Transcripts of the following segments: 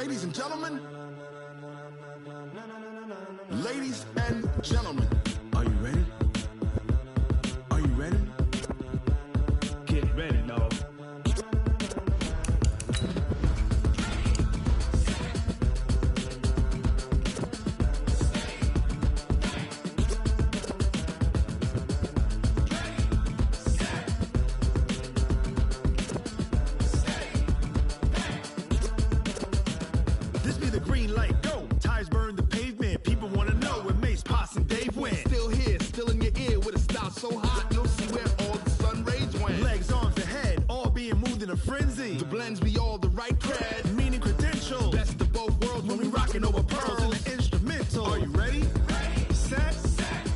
Ladies and gentlemen, ladies and gentlemen, are you ready? Are you ready? Get ready, dog. This be the green light, go. Tires burn the pavement. People want to know where Mace, Poss, and Dave went. Still here, still in your ear with a style so hot, you'll see where all the sun rays went. Legs, arms, and head, all being moved in a frenzy. The blends be all the right cred, meaning credentials. Best of both worlds when we rockin' over pearls in the instrumental. Are you ready? Ready. Set.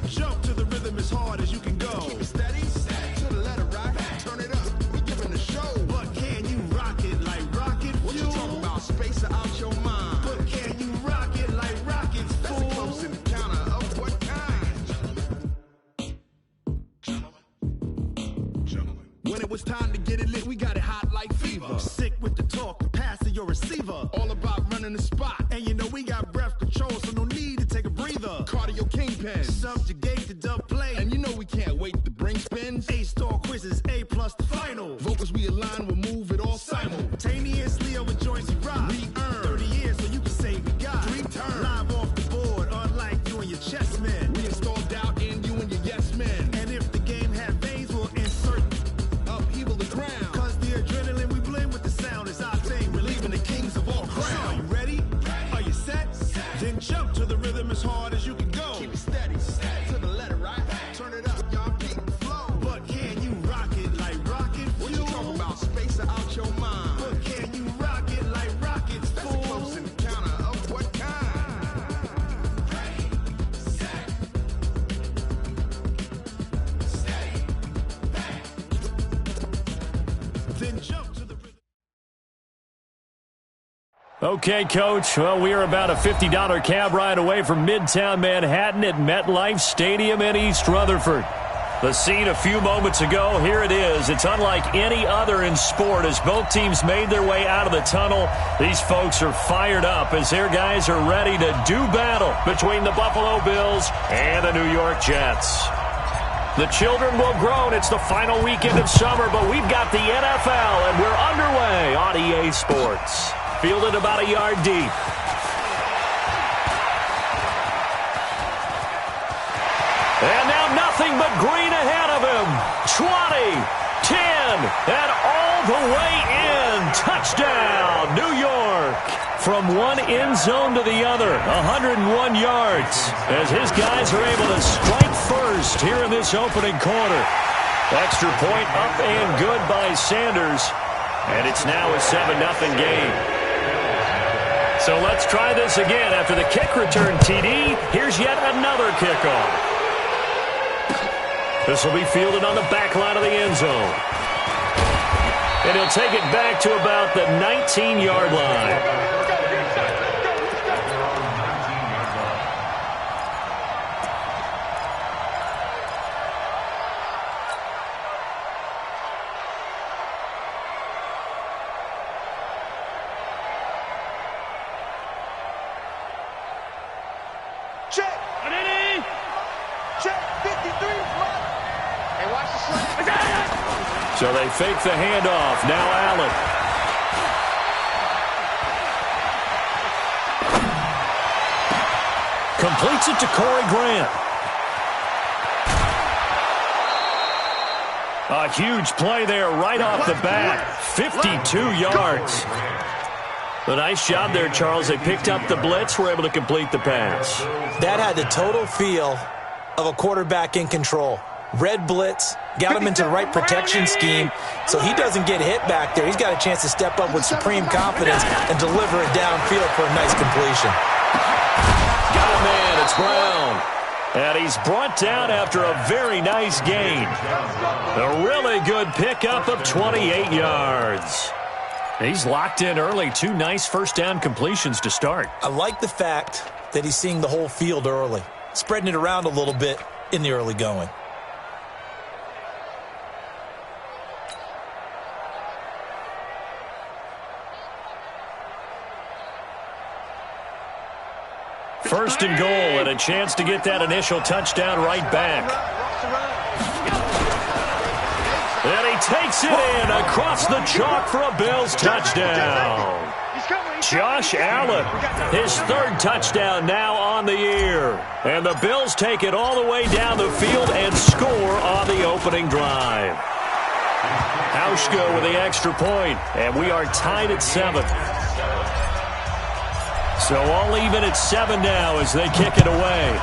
Jump to the rhythm as hard as you can go. Keep it steady. To the letter right. Turn it up. We giving the show. But can you rock it like rocket fuel? What you talking about? Space out your mind. But can you rock it like rockets, fool? That's a close encounter of what kind? Gentlemen. When it was time to get it lit, we got it hot like fever. Sick with the talk, the pass to your receiver. All about running the spot. And you know we got breath control, so no need to take a breather. Cardio kingpin. Subjugate the dub play. And you know we can't wait to bring spins. A-star quizzes, A+ the final. Vocals we align, we'll move it all simultaneously over joints we rock. We earn 30 years, so you can say we got 3 turns. Live off the board, unlike you and your chess men. We install doubt in you and your yes men. And if the game had veins, we'll insert upheaval the ground. Cause the adrenaline we blend with the sound is our thing. Relieving the kings of all crowns. So are you ready? Are you set? Then jump to the rhythm as hard as you can go. Keep it steady. To the letter right. Turn it up, y'all keep the flow. But can you rock it like rocket fuel? What you talking about? Space out your mind. But can you rock it like rockets, fool? That's a close encounter of what kind? Ready, set, steady, back. Then jump to the rhythm. Okay, Coach. Well, we are about a $50 cab ride away from Midtown Manhattan at MetLife Stadium in East Rutherford. The scene a few moments ago, here it is. It's unlike any other in sport as both teams made their way out of the tunnel. These folks are fired up as their guys are ready to do battle between the Buffalo Bills and the New York Jets. The children will groan. It's the final weekend of summer, but we've got the NFL, and we're underway on EA Sports. Fielded about a yard deep. And now nothing but green ahead of him. 20, 10, and all the way in. Touchdown, New York. From one end zone to the other, 101 yards. As his guys are able to strike first here in this opening quarter. Extra point up and good by Sanders. And it's now a 7-0 game. So let's try this again. After the kick return TD, here's yet another kickoff. This will be fielded on the back line of the end zone. And he'll take it back to about the 19-yard line. Check. Check. 53. And watch the slant. So they fake the handoff. Now Allen. Completes it to Corey Grant. A huge play there right off the bat. 52 yards. A nice job there, Charles. They picked up the blitz, were able to complete the pass. That had the total feel of a quarterback in control. Red blitz, got him into the right protection scheme, so he doesn't get hit back there. He's got a chance to step up with supreme confidence and deliver it downfield for a nice completion. Got a man, it's Brown. And he's brought down after a very nice gain. A really good pickup of 28 yards. He's locked in early. 2 nice first down completions to start. I like the fact that he's seeing the whole field early, spreading it around a little bit in the early going. First and goal, and a chance to get that initial touchdown right back. And he takes it in across the chalk for a Bills touchdown. Josh Allen, his third touchdown now on the year. And the Bills take it all the way down the field and score on the opening drive. Hauschka with the extra point, and we are tied at 7. So all even at 7 now as they kick it away.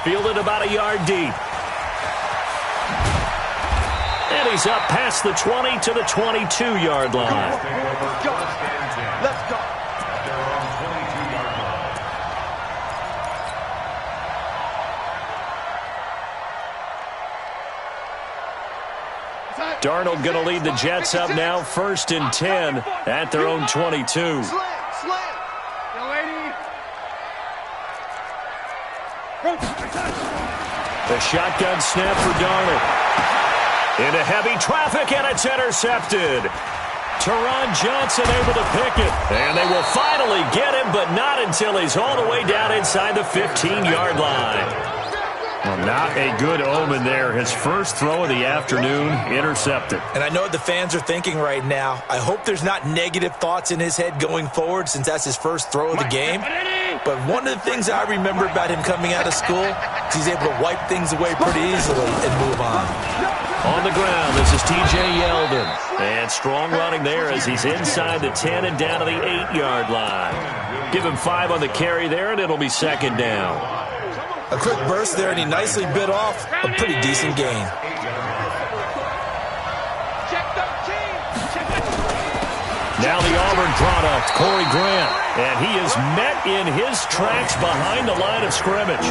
Fielded about a yard deep. And he's up past the 20 to the 22-yard line. Let's go. Darnold going to lead the Jets up now, 1st and 10 at their own 22. Slam. Yo, lady. The shotgun snap for Darnold. Into heavy traffic, and it's intercepted. Teron Johnson able to pick it. And they will finally get him, but not until he's all the way down inside the 15-yard line. Well, not a good omen there. His first throw of the afternoon, intercepted. And I know what the fans are thinking right now. I hope there's not negative thoughts in his head going forward since that's his first throw of the game. But one of the things I remember about him coming out of school is he's able to wipe things away pretty easily and move on. On the ground, this is T.J. Yeldon. And strong running there as he's inside the 10 and down to the 8-yard line. Give him 5 on the carry there, and it'll be 2nd down. A quick burst there, and he nicely bit off a pretty decent gain. Now the Auburn product, Corey Grant. And he is met in his tracks behind the line of scrimmage.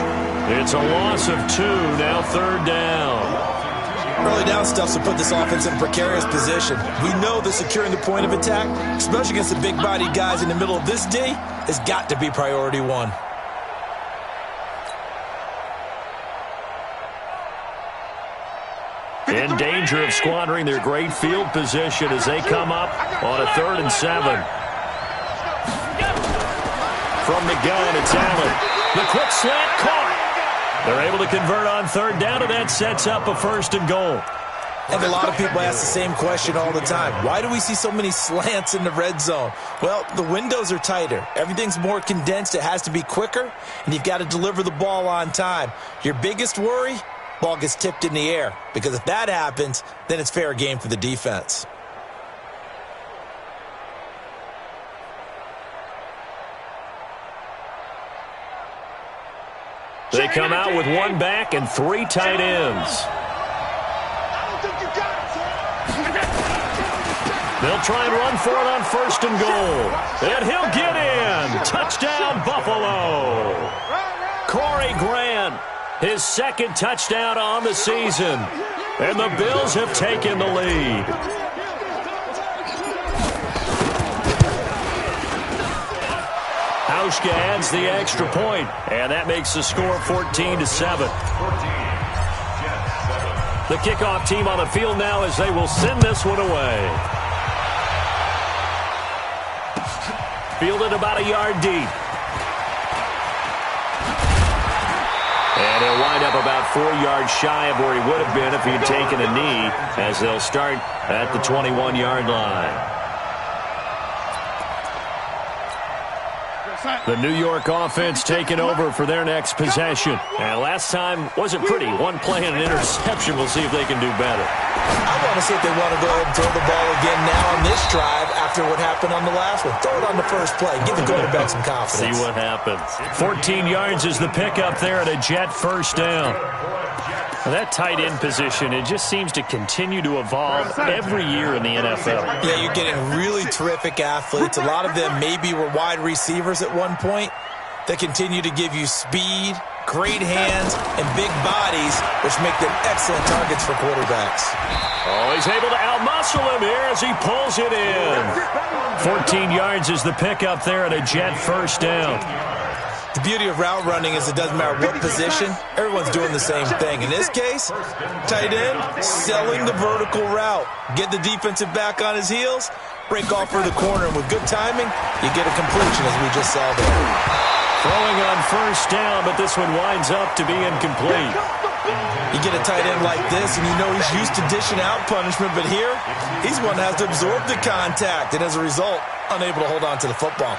It's a loss of 2, now 3rd down. Early down stuff to put this offense in a precarious position. We know that securing the point of attack, especially against the big-bodied guys in the middle of this D, has got to be priority 1. In danger of squandering their great field position as they come up on a 3rd and 7. From the gun, it's Allen. The quick slant caught. They're able to convert on 3rd down, and that sets up a 1st and goal. And a lot of people ask the same question all the time. Why do we see so many slants in the red zone? Well, the windows are tighter. Everything's more condensed. It has to be quicker, and you've got to deliver the ball on time. Your biggest worry? Ball gets tipped in the air, because if that happens, then it's fair game for the defense. They come out with 1 back and 3 tight ends. They'll try and run for it on 1st and goal. And he'll get in. Touchdown, Buffalo. Corey Grant. His 2nd touchdown on the season. And the Bills have taken the lead. Hauschka adds the extra point, and that makes the score 14-7. The kickoff team on the field now as they will send this one away. Fielded about a yard deep. And he'll wind up about 4 yards shy of where he would have been if he had taken a knee, as they'll start at the 21-yard line. The New York offense taking over for their next possession. And last time wasn't pretty. 1 play and an interception. We'll see if they can do better. I want to see if they want to go ahead and throw the ball again now on this drive after what happened on the last one. Throw it on the first play. Give the quarterback some confidence. See what happens. 14 yards is the pickup there at a Jet 1st down. Well, that tight end position, it just seems to continue to evolve every year in the NFL. Yeah, you're getting really terrific athletes. A lot of them maybe were wide receivers at one point. They continue to give you speed, great hands, and big bodies, which make them excellent targets for quarterbacks. Oh, he's able to outmuscle him here as he pulls it in. 14 yards is the pickup there at a Jet 1st down. The beauty of route running is it doesn't matter what position, everyone's doing the same thing. In this case, tight end, selling the vertical route. Get the defensive back on his heels, break off for the corner, and with good timing, you get a completion as we just saw there. Throwing on first down, but this one winds up to be incomplete. You get a tight end like this, and you know he's used to dishing out punishment, but here, he's one that has to absorb the contact, and as a result, unable to hold on to the football.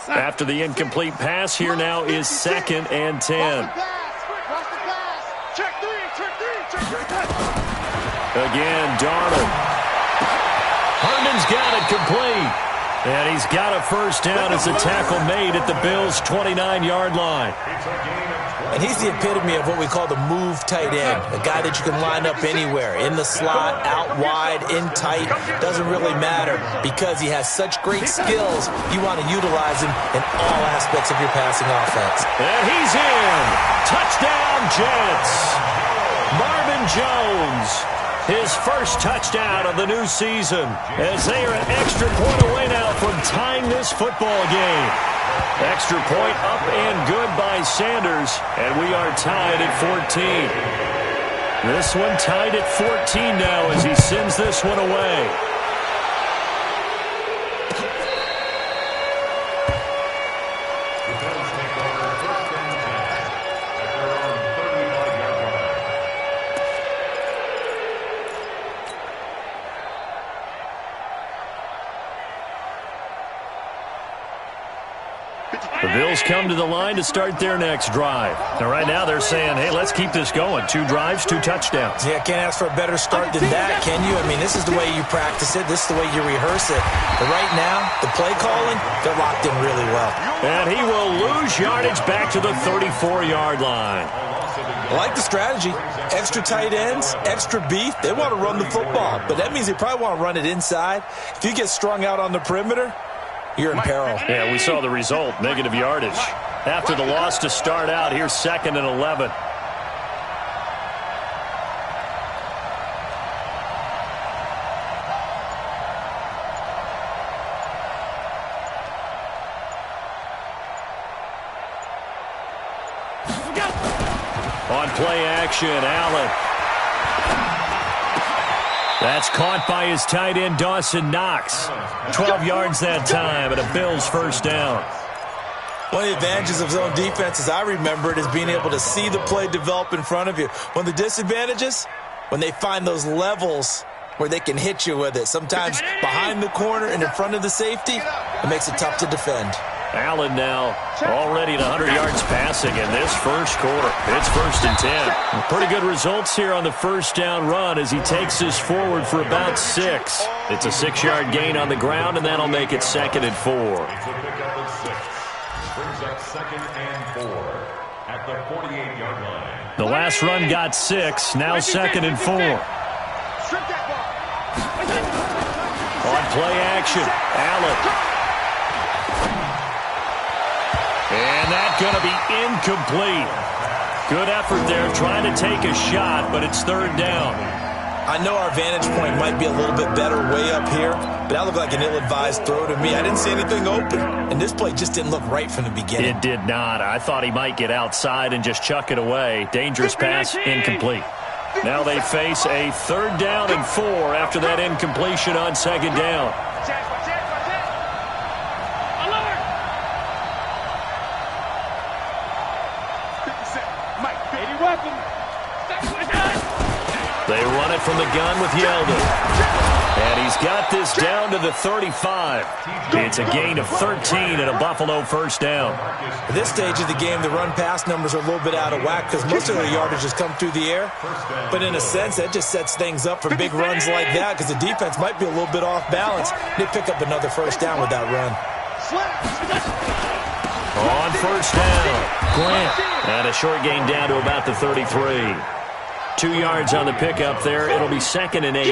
After the incomplete pass, here now is 2nd and 10. Again, Darnold. Herndon's got it complete. And he's got a first down as a tackle made at the Bills' 29-yard line. And he's the epitome of what we call the move tight end, a guy that you can line up anywhere, in the slot, out wide, in tight, doesn't really matter because he has such great skills. You want to utilize him in all aspects of your passing offense. And he's in. Touchdown, Jets. Marvin Jones, his first touchdown of the new season, as they are an extra point away now from tying this football game. Extra point up and good by Sanders, and we are tied at 14. This one tied at 14 now as he sends this one away. The Bills come to the line to start their next drive. And right now they're saying, hey, let's keep this going. 2 drives, 2 touchdowns. Yeah, can't ask for a better start than that, can you? I mean, this is the way you practice it. This is the way you rehearse it. But right now, the play calling, they're locked in really well. And he will lose yardage back to the 34-yard line. I like the strategy. Extra tight ends, extra beef. They want to run the football. But that means they probably want to run it inside. If you get strung out on the perimeter, you're in peril. Yeah, we saw the result, negative yardage. After the loss to start out, here's 2nd and 11. On play action, Allen. That's caught by his tight end, Dawson Knox. 12 yards that time, and a Bills first down. One of the advantages of zone defense, as I remember it, is being able to see the play develop in front of you. One of the disadvantages, when they find those levels where they can hit you with it. Sometimes behind the corner and in front of the safety, it makes it tough to defend. Allen now already at 100 yards passing in this first quarter. It's 1st and 10. Pretty good results here on the first down run as he takes this forward for about 6. It's a 6-yard gain on the ground, and that'll make it 2nd and 4. Brings up 2nd and 4 at the 48-yard line. The last run got 6, now 2nd and 4. On play action, Allen. And that's going to be incomplete. Good effort there trying to take a shot, but it's 3rd down. I know our vantage point might be a little bit better way up here, but that looked like an ill-advised throw to me. I didn't see anything open, and this play just didn't look right from the beginning. It did not. I thought he might get outside and just chuck it away. Dangerous pass, incomplete. Now they face a 3rd down and 4 after that incompletion on 2nd down. They run it from the gun with Yeldon. And he's got this down to the 35. It's a gain of 13 and a Buffalo first down. At this stage of the game, the run-pass numbers are a little bit out of whack because most of the yardage has come through the air. But in a sense, that just sets things up for big runs like that because the defense might be a little bit off balance. They pick up another first down with that run. On first down, Grant. And a short gain down to about the 33. 2 yards on the pickup there. It'll be 2nd and 8.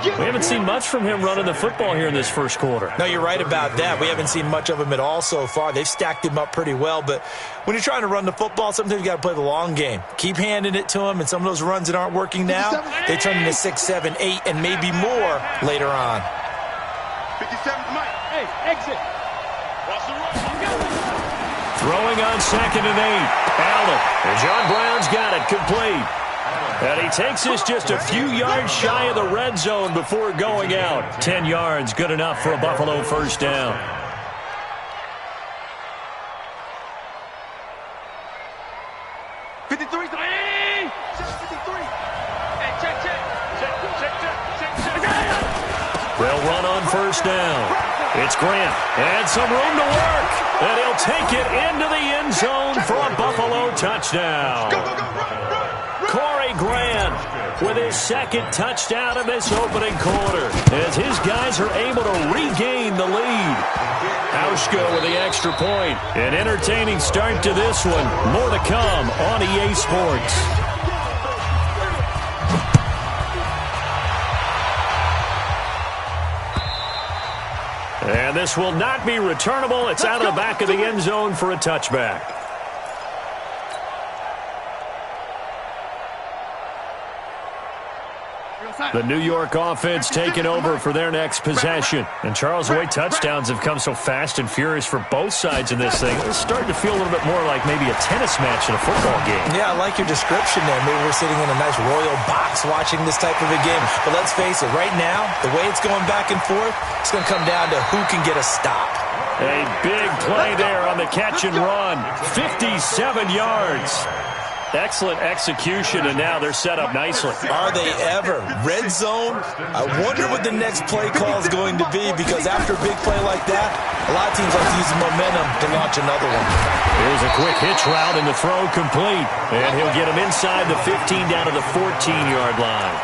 We haven't seen much from him running the football here in this first quarter. No, you're right about that. We haven't seen much of him at all so far. They've stacked him up pretty well, but when you're trying to run the football, sometimes you got to play the long game. Keep handing it to him, and some of those runs that aren't working now, they turn into 6, 7, 8, and maybe more later on. 57, Mike. Hey, exit. Throwing on 2nd and 8. Allen. And John Brown's got it complete. And he takes this just a few yards shy of the red zone before going out. 10 yards, good enough for a Buffalo first down. They'll run on first down. It's Grant. And some room to work. And he'll take it into the end zone for a Buffalo touchdown. Corey Grant with his 2nd touchdown in this opening quarter as his guys are able to regain the lead. Hauschka with the extra point. An entertaining start to this one. More to come on EA Sports. And this will not be returnable. It's out of the back of the end zone for a touchback. The New York offense taking over for their next possession. And Charles, the way touchdowns have come so fast and furious for both sides in this thing, it's starting to feel a little bit more like maybe a tennis match in a football game. Yeah, I like your description there. Maybe we're sitting in a nice royal box watching this type of a game. But let's face it, right now, the way it's going back and forth, it's going to come down to who can get a stop. A big play there on the catch and run. 57 yards. Excellent execution, and now they're set up nicely. Are they ever? Red zone? I wonder what the next play call is going to be, because after a big play like that, a lot of teams like to use the momentum to launch another one. Here's a quick hitch route, and the throw complete. And he'll get him inside the 15 down to the 14-yard line.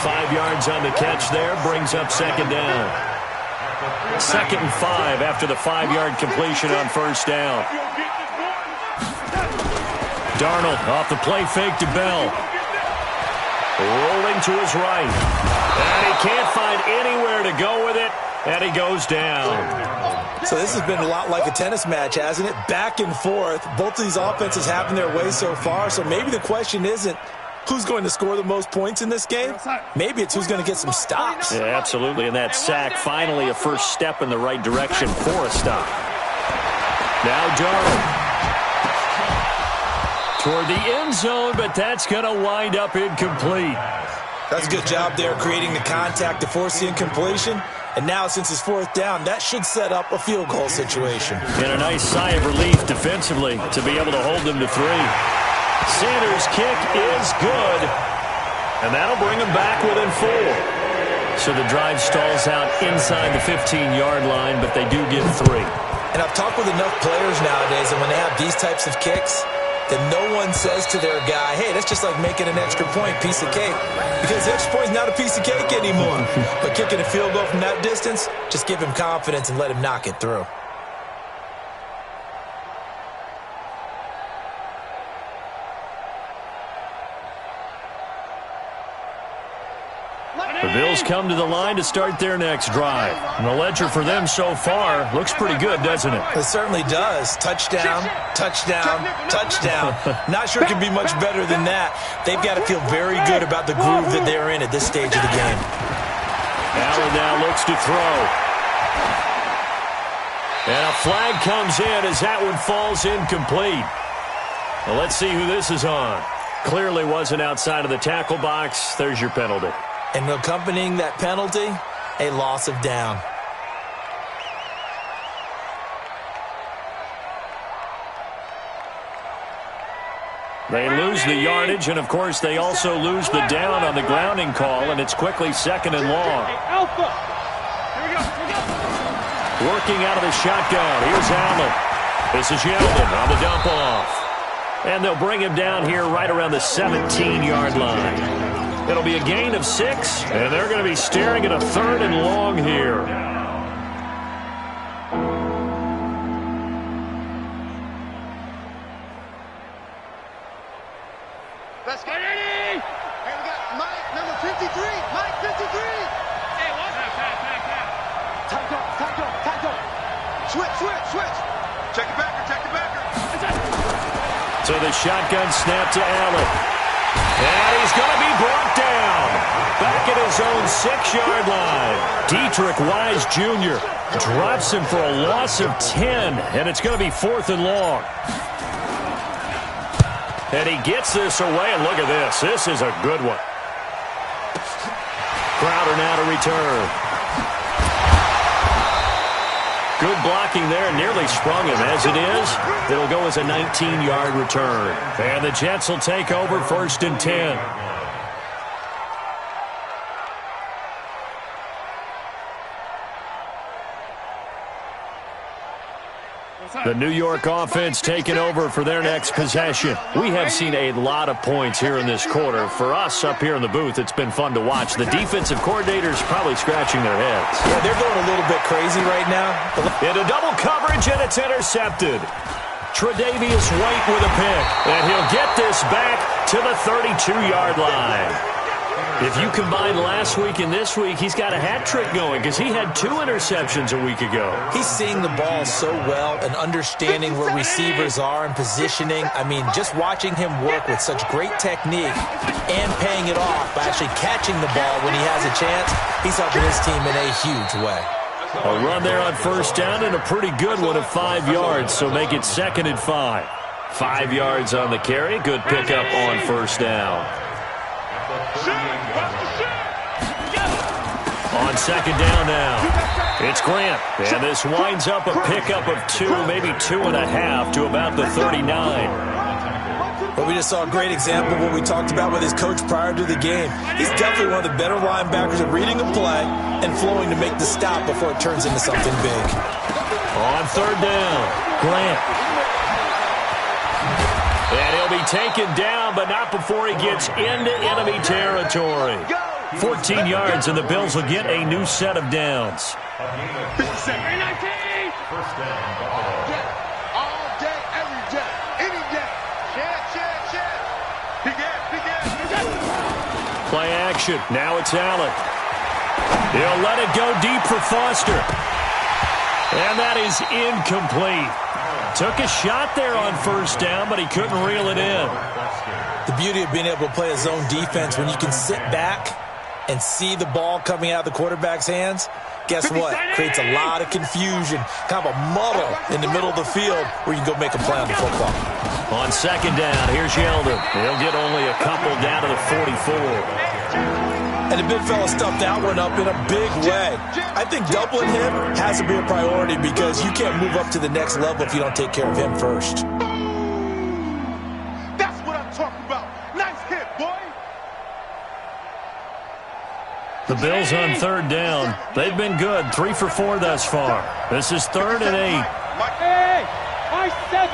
5 yards on the catch there, brings up 2nd down. 2nd and 5 after the 5-yard completion on first down. Darnold off the play fake to Bell. Rolling to his right. And he can't find anywhere to go with it. And he goes down. So this has been a lot like a tennis match, hasn't it? Back and forth. Both of these offenses having their way so far. So maybe the question isn't who's going to score the most points in this game. Maybe it's who's going to get some stops. Yeah, absolutely. And that sack, finally a first step in the right direction for a stop. Now Darnold. Toward the end zone, but that's going to wind up incomplete. That's a good job there creating the contact to force the incompletion. And now, since it's 4th down, that should set up a field goal situation. And a nice sigh of relief defensively to be able to hold them to 3. Sanders' kick is good. And that'll bring them back within 4. So the drive stalls out inside the 15-yard line, but they do get 3. And I've talked with enough players nowadays, and when they have these types of kicks, then no one says to their guy, hey, that's just like making an extra point, piece of cake. Because the extra point is not a piece of cake anymore. But kicking a field goal from that distance, just give him confidence and let him knock it through. The Bills come to the line to start their next drive. And the ledger for them so far looks pretty good, doesn't it? It certainly does. Touchdown, touchdown, touchdown. Not sure it can be much better than that. They've got to feel very good about the groove that they're in at this stage of the game. Allen now looks to throw. And a flag comes in as that one falls incomplete. Well, let's see who this is on. Clearly wasn't outside of the tackle box. There's your penalty. And accompanying that penalty, a loss of down. They lose the yardage, and, of course, they also lose the down on the grounding call, and it's quickly 2nd and long. Alpha. Here we go. Working out of the shotgun. Here's Allen. This is Yeldon on the dump off. And they'll bring him down here right around the 17-yard line. It'll be a gain of 6, and they're going to be staring at a 3rd and long here. Let's get ready. Mike 53. Hey, what's that? Time. Switch. Check your backer. So the shotgun snap to Allen. And he's going to be brought down. Back at his own 6-yard line. Dietrich Wise Jr. drops him for a loss of 10. And it's going to be 4th and long. And he gets this away. And look at this. This is a good one. Crowder now to return. Good blocking there, nearly sprung him. As it is, it'll go as a 19-yard return. And the Jets will take over 1st and 10. The New York offense taking over for their next possession. We have seen a lot of points here in this quarter. For us up here in the booth, it's been fun to watch. The defensive coordinators probably scratching their heads. Yeah, they're going a little bit crazy right now. Into double coverage, and it's intercepted. Tre'Davious White with a pick. And he'll get this back to the 32-yard line. If you combine last week and this week, he's got a hat trick going because he had 2 interceptions a week ago. He's seeing the ball so well and understanding where receivers are and positioning. I mean, just watching him work with such great technique and paying it off by actually catching the ball when he has a chance, he's helping his team in a huge way. A run there on 1st down and a pretty good one of 5 yards, so make it 2nd and 5. 5 yards on the carry. Good pickup on 1st down. On 2nd down now, it's Grant. And this winds up a pickup of 2, maybe 2.5 to about the 39. Well, we just saw a great example of what we talked about with his coach prior to the game. He's definitely one of the better linebackers at reading a play and flowing to make the stop before it turns into something big. On 3rd down, Grant. And he'll be taken down, but not before he gets into enemy territory. 14 yards, and the Bills will get a new set of downs. Play action. Now it's Allen. He'll let it go deep for Foster. And that is incomplete. Took a shot there on 1st down, but he couldn't reel it in. The beauty of being able to play a zone defense when you can sit back and see the ball coming out of the quarterback's hands, guess what? Creates a lot of confusion, kind of a muddle in the middle of the field where you can go make a play on the football. On 2nd down, here's Yeldon. He'll get only a couple down to the 44. And the big fella stuffed that one up in a big way. I think doubling him has to be a priority because you can't move up to the next level if you don't take care of him first. That's what I'm talking about. Nice hit, boy. The Bills on 3rd down. They've been good. 3 for 4 thus far. This is 3rd and 8. Hey, my 7.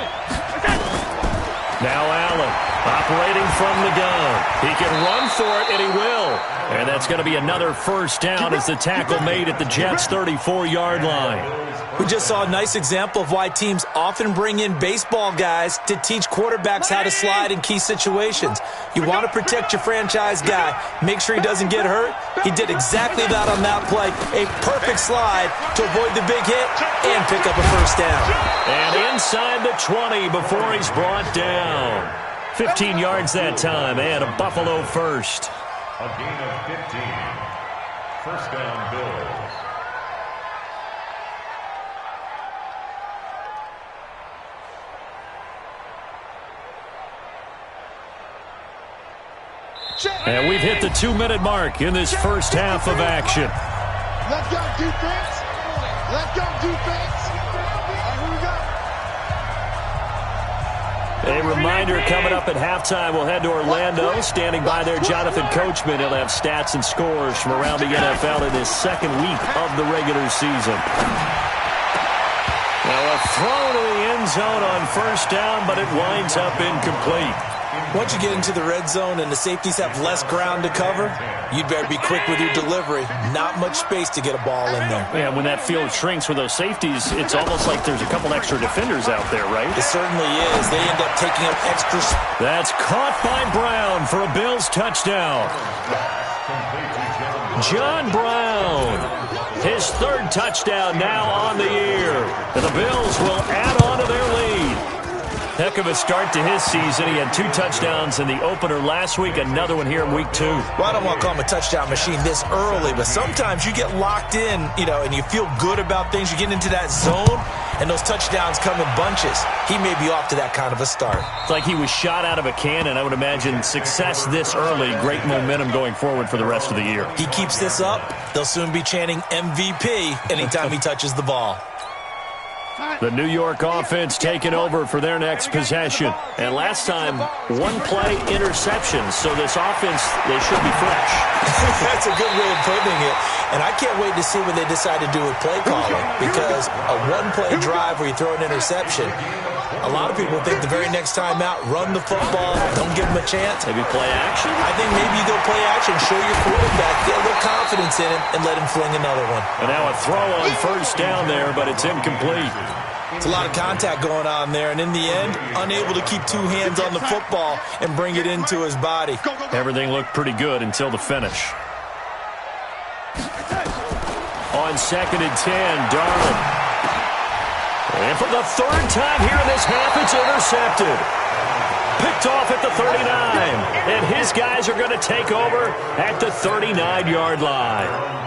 Now Allen operating from the gun. He can run for it, and he will. And that's going to be another 1st down as the tackle made at the Jets' 34-yard line. We just saw a nice example of why teams often bring in baseball guys to teach quarterbacks how to slide in key situations. You want to protect your franchise guy. Make sure he doesn't get hurt. He did exactly that on that play. A perfect slide to avoid the big hit and pick up a 1st down. And inside the 20 before he's brought down. 15 yards that time and a Buffalo 1st. A gain of 15. 1st down, Bills. And we've hit the 2-minute mark in this 1st half of action. Let's go, defense. Let's go, defense. All right, here we go. A reminder coming up at halftime, we'll head to Orlando. Standing by there, Jonathan Coachman. He'll have stats and scores from around the NFL in his 2nd week of the regular season. Now a throw to the end zone on 1st down, but it winds up incomplete. Once you get into the red zone and the safeties have less ground to cover, you'd better be quick with your delivery. Not much space to get a ball in there. Yeah, when that field shrinks with those safeties, it's almost like there's a couple extra defenders out there, right? It certainly is. They end up taking up extra space. That's caught by Brown for a Bills touchdown. John Brown. His third touchdown now on the year. And the Bills will add on to their lead. Heck of a start to his season. He had 2 touchdowns in the opener last week, another one here in week 2. Well, I don't want to call him a touchdown machine this early, but sometimes you get locked in, and you feel good about things. You get into that zone, and those touchdowns come in bunches. He may be off to that kind of a start. It's like he was shot out of a cannon. I would imagine success this early, great momentum going forward for the rest of the year. He keeps this up, they'll soon be chanting MVP anytime he touches the ball. The New York offense taking over for their next possession. And last time, 1-play interception. So this offense, they should be fresh. That's a good way of putting it. And I can't wait to see what they decide to do with play calling. Because a 1-play drive where you throw an interception, a lot of people think the very next time out, run the football, don't give them a chance. Maybe play action? I think maybe you go play action, show your quarterback, get a little confidence in him, and let him fling another one. And now a throw on first down there, but it's incomplete. It's a lot of contact going on there, and in the end, unable to keep 2 hands on the football and bring it into his body. Everything looked pretty good until the finish. On 2nd and 10, Darnold. And for the 3rd time here in this half, it's intercepted. Picked off at the 39. And his guys are going to take over at the 39-yard line.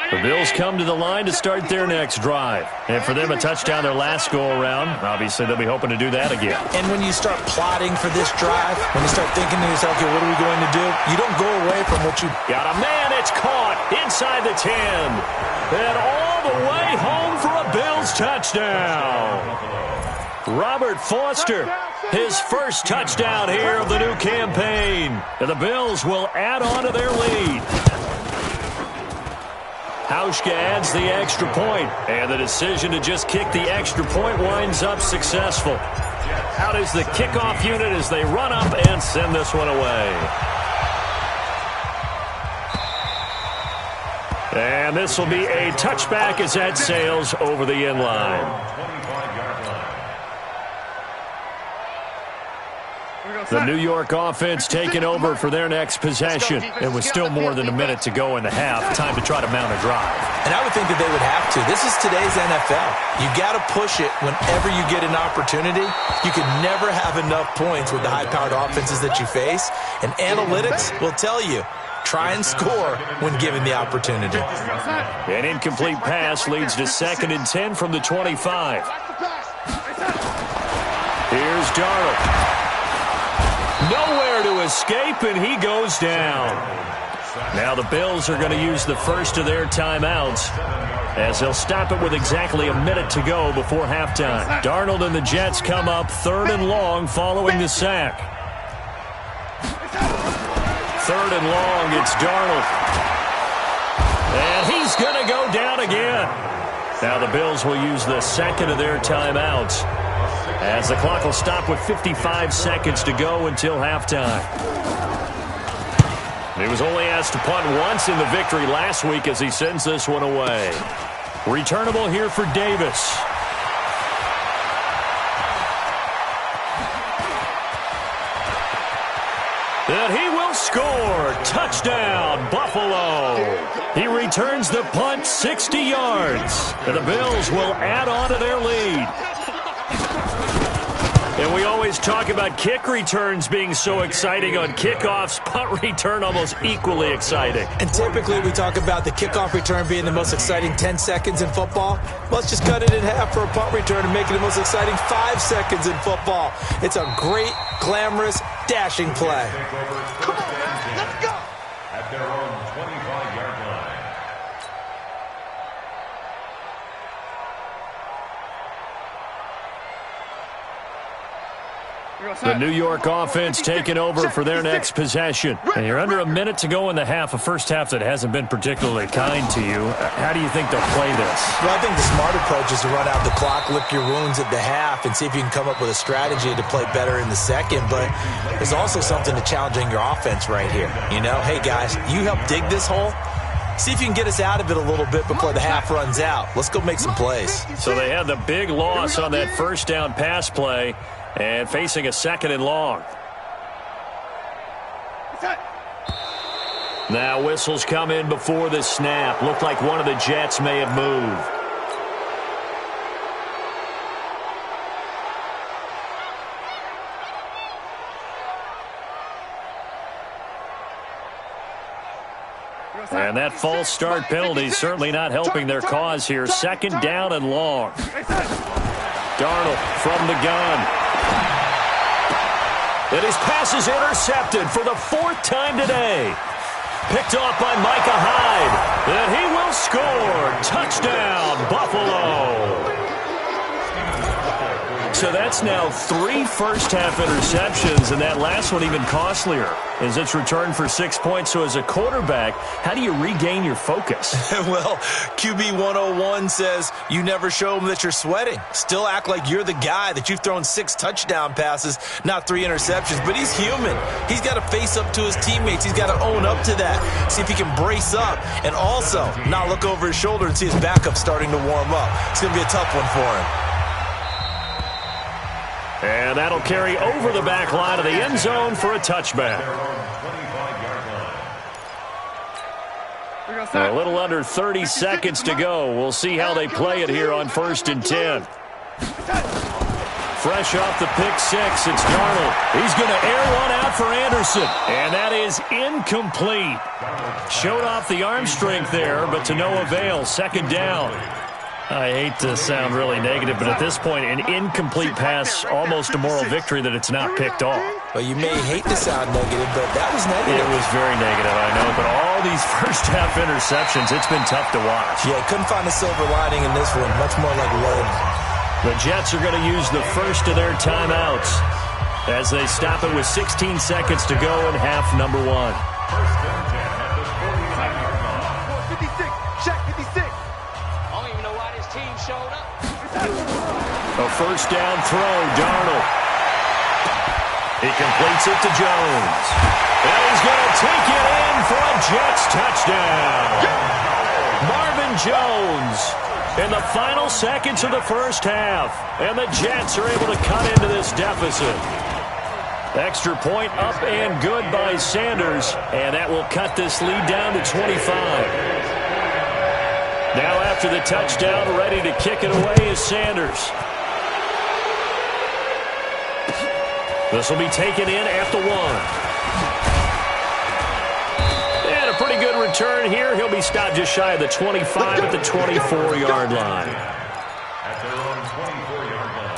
The Bills come to the line to start their next drive. And for them, a touchdown their last go-around. Obviously, they'll be hoping to do that again. And when you start plotting for this drive, when you start thinking to yourself, okay, what are we going to do? You don't go away from what you... Got a man, it's caught inside the 10. And all the way home for a Bills touchdown. Robert Foster, his first touchdown here of the new campaign. And the Bills will add on to their lead. Hauschka adds the extra point, and the decision to just kick the extra point winds up successful. Out is the kickoff unit as they run up and send this one away. And this will be a touchback as that sails over the end line. The New York offense taking over for their next possession. And with still more than a minute to go in the half, time to try to mount a drive. And I would think that they would have to. This is today's NFL. You got to push it whenever you get an opportunity. You can never have enough points with the high-powered offenses that you face. And analytics will tell you, try and score when given the opportunity. An incomplete pass leads to 2nd and 10 from the 25. Here's Darnold. Nowhere to escape, and he goes down. Now the Bills are going to use the first of their timeouts as they'll stop it with exactly a minute to go before halftime. Darnold and the Jets come up 3rd and long following the sack. 3rd and long, it's Darnold. And he's going to go down again. Now the Bills will use the 2nd of their timeouts as the clock will stop with 55 seconds to go until halftime. He was only asked to punt once in the victory last week as he sends this one away. Returnable here for Davis. And he will score. Touchdown, Buffalo. He returns the punt 60 yards. And the Bills will add on to their lead. And we always talk about kick returns being so exciting on kickoffs. Punt return almost equally exciting. And typically we talk about the kickoff return being the most exciting 10 seconds in football. Let's just cut it in half for a punt return and make it the most exciting 5 seconds in football. It's a great, glamorous, dashing play. Come on, man. Let's go. At their own 25-yard line. The New York offense taking over for their next possession. And you're under a minute to go in the half, a first half that hasn't been particularly kind to you. How do you think they'll play this? Well, I think the smart approach is to run out the clock, lick your wounds at the half, and see if you can come up with a strategy to play better in the second. But there's also something to challenging your offense right here. You know, hey, guys, you help dig this hole. See if you can get us out of it a little bit before the half runs out. Let's go make some plays. So they had the big loss on that first down pass play and facing a 2nd and long. Now whistles come in before the snap. Looked like one of the Jets may have moved. And that false start penalty is certainly not helping their cause here. Second down and long. Darnold from the gun. And his pass is intercepted for the 4th time today. Picked off by Micah Hyde. And he will score. Touchdown, Buffalo. So that's now 3 first-half interceptions, and that last one even costlier as it's returned for 6 points. So as a quarterback, how do you regain your focus? Well, QB 101 says you never show them that you're sweating. Still act like you're the guy, that you've thrown 6 touchdown passes, not 3 interceptions. But he's human. He's got to face up to his teammates. He's got to own up to that, see if he can brace up, and also not look over his shoulder and see his backup starting to warm up. It's going to be a tough one for him. And that'll carry over the back line of the end zone for a touchback. A little under 30 seconds to go. We'll see how they play it here on 1st and 10. Fresh off the pick 6, it's Darnold. He's going to air one out for Anderson. And that is incomplete. Showed off the arm strength there, but to no avail. Second down. I hate to sound really negative, but at this point, an incomplete pass, almost a moral victory that it's not picked off. Well, you may hate to sound negative, but that was negative. It was very negative, I know, but all these first-half interceptions, it's been tough to watch. Yeah, couldn't find a silver lining in this one, much more like lead. The Jets are going to use the first of their timeouts as they stop it with 16 seconds to go in half number 1. A first down throw, Darnold. He completes it to Jones. And he's going to take it in for a Jets touchdown. Marvin Jones in the final seconds of the first half. And the Jets are able to cut into this deficit. Extra point up and good by Sanders. And that will cut this lead down to 25. Now after the touchdown, ready to kick it away is Sanders. This will be taken in at the 1. And a pretty good return here. He'll be stopped just shy of the 25 at the 24-yard line. At their own 24-yard line.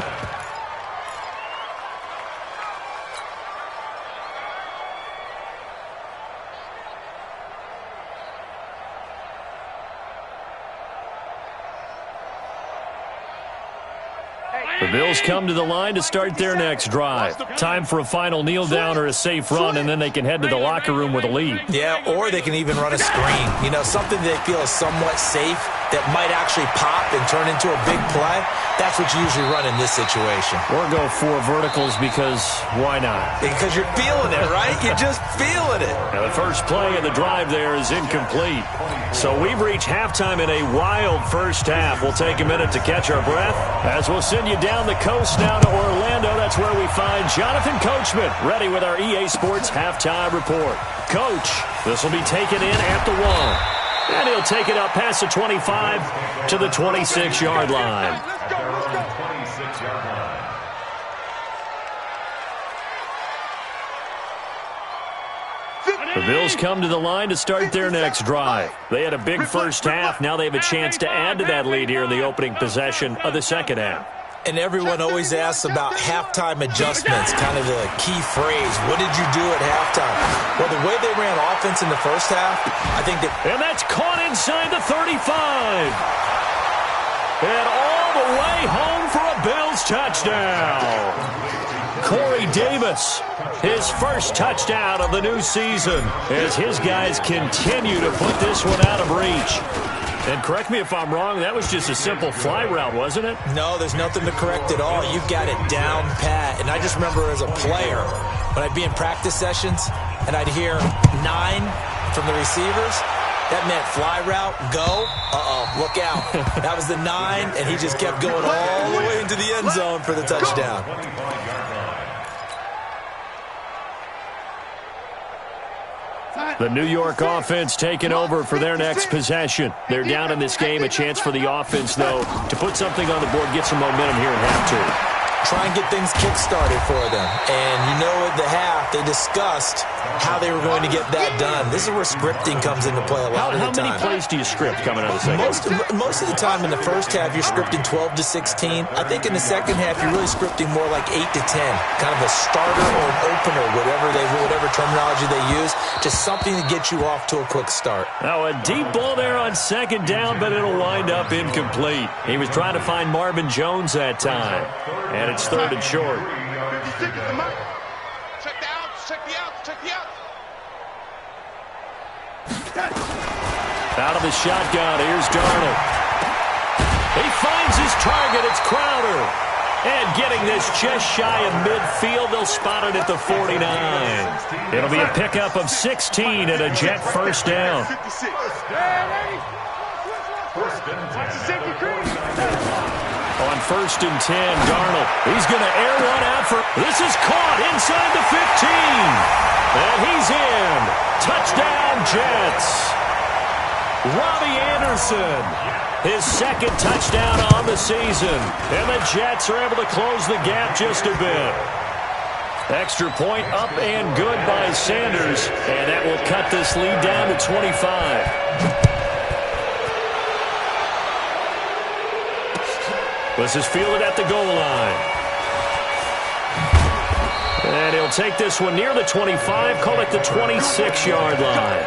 The Bills come to the line to start their next drive. Time for a final kneel down or a safe run, and then they can head to the locker room with a lead. Yeah, or they can even run a screen. You know, something they feel is somewhat safe that might actually pop and turn into a big play. That's what you usually run in this situation. Or go 4 verticals because why not? Because you're feeling it, right? You're just feeling it. Now the first play of the drive there is incomplete. So we've reached halftime in a wild first half. We'll take a minute to catch our breath as we'll send you down the coast now to Orlando. That's where we find Jonathan Coachman ready with our EA Sports halftime report. Coach, this will be taken in at the 1. And he'll take it up past the 25 to the 26-yard line. The Bills come to the line to start their next drive. They had a big first half. Now they have a chance to add to that lead here in the opening possession of the second half. And everyone always asks about halftime adjustments, kind of the key phrase. What did you do at halftime? Well, the way they ran offense in the first half, I think that... And that's caught inside the 35. And all the way home for a Bills touchdown. Corey Davis, his first touchdown of the new season as his guys continue to put this one out of reach. And correct me if I'm wrong, that was just a simple fly route, wasn't it? No, there's nothing to correct at all. You've got it down pat. And I just remember as a player, when I'd be in practice sessions and I'd hear 9 from the receivers, that meant fly route, go, look out. That was the 9, and he just kept going all the way into the end zone for the touchdown. The New York offense taking over for their next possession. They're down in this game. A chance for the offense, though, to put something on the board, get some momentum here in half two. Try and get things kick-started for them. And you know at the half, they discussed how they were going to get that done. This is where scripting comes into play a lot of the time. How many plays do you script coming out of the second? Most of the time in the first half, you're scripting 12 to 16. I think in the second half, you're really scripting more like 8 to 10. Kind of a starter or an opener, whatever terminology they use. Just something to get you off to a quick start. Now a deep ball there on second down, but it'll wind up incomplete. He was trying to find Marvin Jones that time. And it's third and short. Check the outs, check the outs, check the outs. Out of the shotgun, here's Darnold. He finds his target, it's Crowder. And getting this just shy of midfield, they'll spot it at the 49. It'll be a pickup of 16 and a Jet first down. On first and 10, Darnold. He's going to air one out for... This is caught inside the 15. And he's in. Touchdown, Jets. Robbie Anderson. His second touchdown on the season. And the Jets are able to close the gap just a bit. Extra point up and good by Sanders. And that will cut this lead down to 25. This is fielded at the goal line. And he'll take this one near the 25, call it the 26-yard line.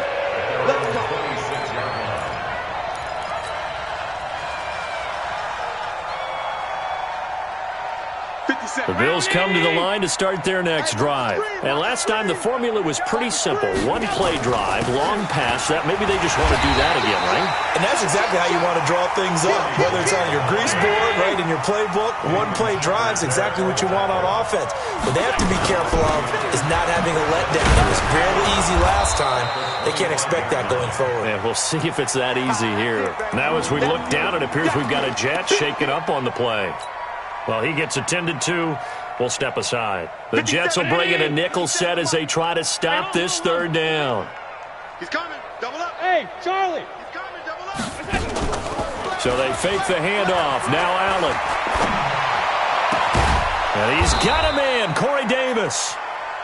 The Bills come to the line to start their next drive. And last time the formula was pretty simple. One-play drive, long pass. That maybe they just want to do that again, right? And that's exactly how you want to draw things up. Whether it's on your grease board, right, in your playbook, one-play drives, exactly what you want on offense. What they have to be careful of is not having a letdown. It was fairly easy last time. They can't expect that going forward. Yeah, we'll see if it's that easy here. Now as we look down, it appears we've got a Jet shaken up on the play. Well, he gets attended to. We'll step aside. The Jets will bring in a nickel set as they try to stop this third down. He's coming. Double up. Hey, Charlie. He's coming. Double up. So they fake the handoff. Now Allen. And he's got a man, Corey Davis.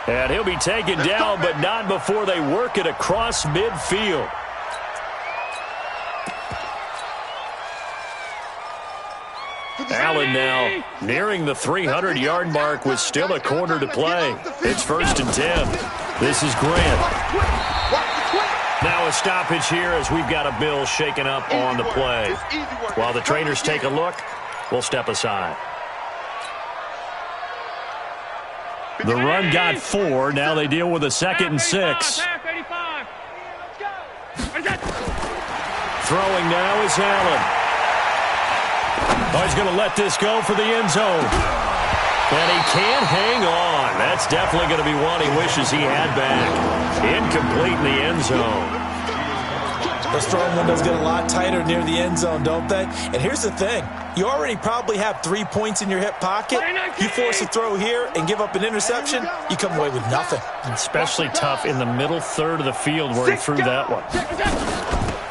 And he'll be taken down, but not before they work it across midfield. Allen now nearing the 300-yard mark with still a quarter to play. It's first and 10. This is Grant. Now a stoppage here as we've got a Bill shaken up on the play. While the trainers take a look, we'll step aside. The run got 4. Now they deal with a 2nd and 6. Throwing now is Allen. Oh, he's going to let this go for the end zone. And he can't hang on. That's definitely going to be one he wishes he had back. Incomplete in the end zone. Those throwing windows get a lot tighter near the end zone, don't they? And here's the thing. You already probably have 3 points in your hip pocket. You force a throw here and give up an interception, you come away with nothing. Especially tough in the middle third of the field where he threw that one.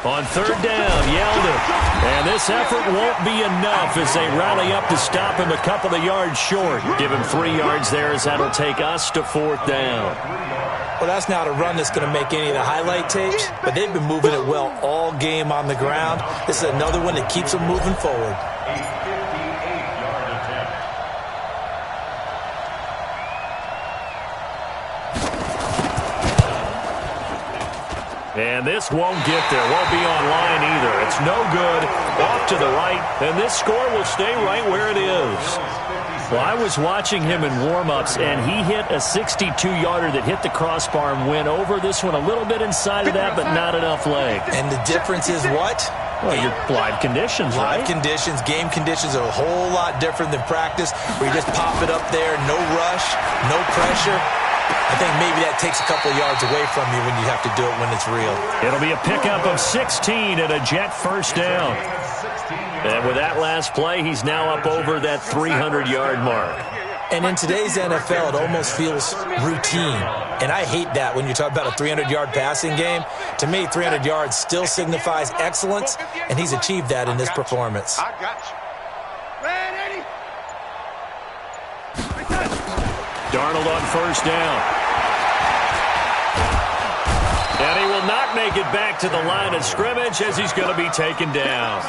On third down, Yeldon. And this effort won't be enough as they rally up to stop him a couple of yards short. Give him 3 yards there as that'll take us to 4th down. Well, that's not a run that's going to make any of the highlight tapes, but they've been moving it well all game on the ground. This is another one that keeps them moving forward. And this won't get there. Won't be on line either. It's no good. Off to the right. And this score will stay right where it is. Well, I was watching him in warm-ups, and he hit a 62-yarder that hit the crossbar and went over. This one a little bit inside of that, but not enough leg. And the difference is what? Well, your live conditions, right? Live conditions, game conditions are a whole lot different than practice, where you just pop it up there, no rush, no pressure. I think maybe that takes a couple of yards away from you when you have to do it when it's real. It'll be a pickup of 16 and a Jet first down. And with that last play, he's now up over that 300-yard mark. And in today's NFL, it almost feels routine. And I hate that when you talk about a 300-yard passing game. To me, 300 yards still signifies excellence, and he's achieved that in this performance. I got you. Ready? Darnold on first down. And he will not make it back to the line of scrimmage as he's going to be taken down.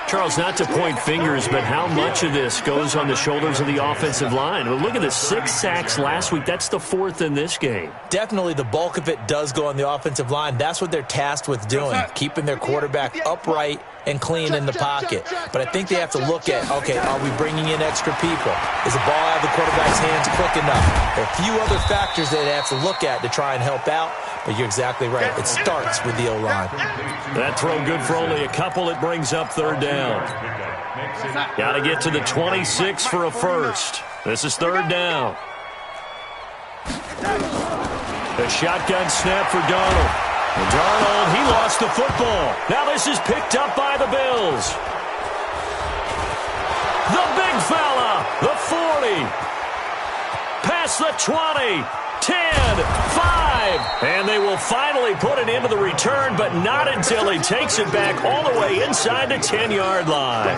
Charles, not to point fingers, but how much of this goes on the shoulders of the offensive line? Well, look at the 6 sacks last week. That's the 4th in this game. Definitely the bulk of it does go on the offensive line. That's what they're tasked with doing, keeping their quarterback upright and clean in the pocket. But I think they have to look at, okay, are we bringing in extra people? Is the ball out of the quarterback's hands quick enough? There are a few other factors that they have to look at to try and help out. But you're exactly right. It starts with the O-line. That throw good for only a couple. It brings up third down. Got to get to the 26 for a first. This is third down. A shotgun snap for Darnold. And Darnold, he lost the football. Now this is picked up by the Bills. The big fella, the 40. Past the 20. 10, 5, and they will finally put it into the return, but not until he takes it back all the way inside the 10-yard line.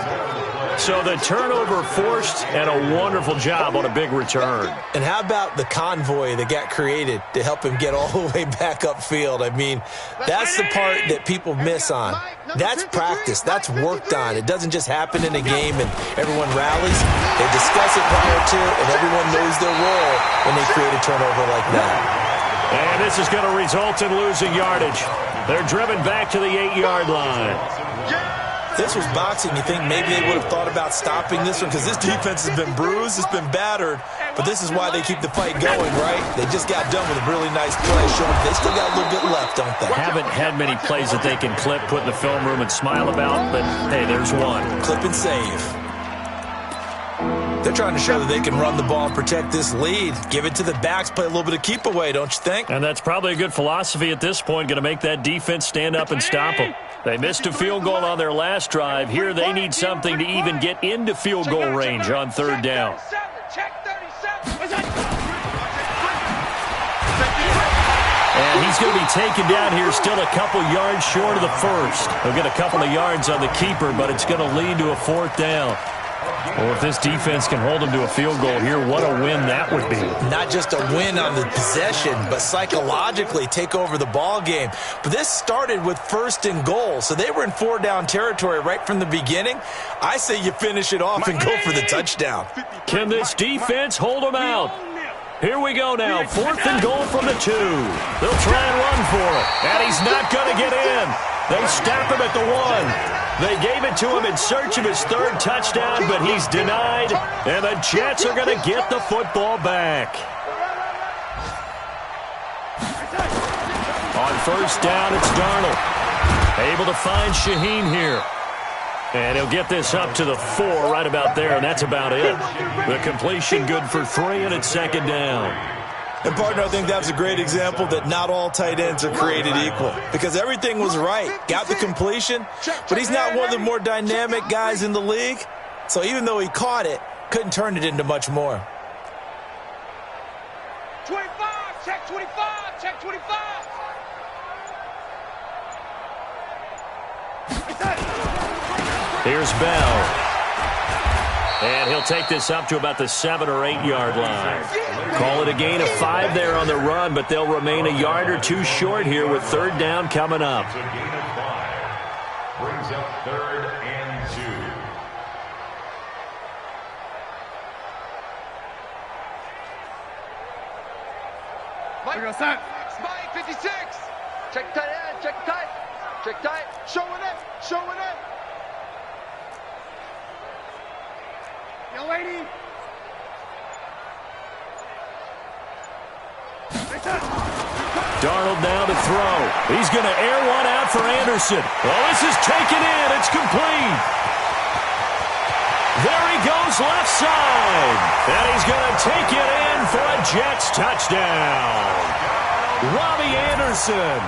So the turnover forced, and a wonderful job on a big return. And how about the convoy that got created to help him get all the way back upfield? I mean, that's the part that people miss on. That's practice. That's worked on. It doesn't just happen in a game and everyone rallies. They discuss it prior to, and everyone knows their role when they create a turnover like that. And this is going to result in losing yardage. They're driven back to the 8-yard line. If this was boxing, you think maybe they would have thought about stopping this one because this defense has been bruised, it's been battered, but this is why they keep the fight going, right? They just got done with a really nice play, showing they still got a little bit left, don't they? Haven't had many plays that they can clip, put in the film room, and smile about, but hey, there's one. Clip and save. They're trying to show that they can run the ball and protect this lead. Give it to the backs, play a little bit of keep away, don't you think? And that's probably a good philosophy at this point, going to make that defense stand up and stop them. They missed a field goal on their last drive. Here they need something to even get into field goal range on third down. And he's going to be taken down here still a couple yards short of the first. They'll get a couple of yards on the keeper, but it's going to lead to a fourth down. Well, if this defense can hold them to a field goal here, what a win that would be. Not just a win on the possession, but psychologically take over the ball game. But this started with 1st and goal, so they were in 4-down territory right from the beginning. I say you finish it off and go for the touchdown. Can this defense hold them out? Here we go now, 4th and goal from the 2. They'll try and run for it, and he's not going to get in. They stop him at the 1. They gave it to him in search of his 3rd touchdown, but he's denied, and the Jets are going to get the football back. On first down, it's Darnold. Able to find Shaheen here. And he'll get this up to the 4 right about there, and that's about it. The completion good for 3, and it's 2nd down. And, partner, I think that's a great example that not all tight ends are created equal because everything was right. Got the completion, but he's not one of the more dynamic guys in the league. So even though he caught it, couldn't turn it into much more. 25, check 25, check 25. Here's Bell. And he'll take this up to about the 7- or 8-yard line. Call it a gain of 5 there on the run, but they'll remain a yard or 2 short here with third down coming up. It's a gain of 5. Brings up 3rd and 2. Mike 56. Check tight end, check tight. Check tight. Showing it, showing it. Yo, lady. Darnold now to throw. He's going to air one out for Anderson. Well, this is taken in. It's complete. There he goes left side. And he's going to take it in for a Jets touchdown. Robbie Anderson,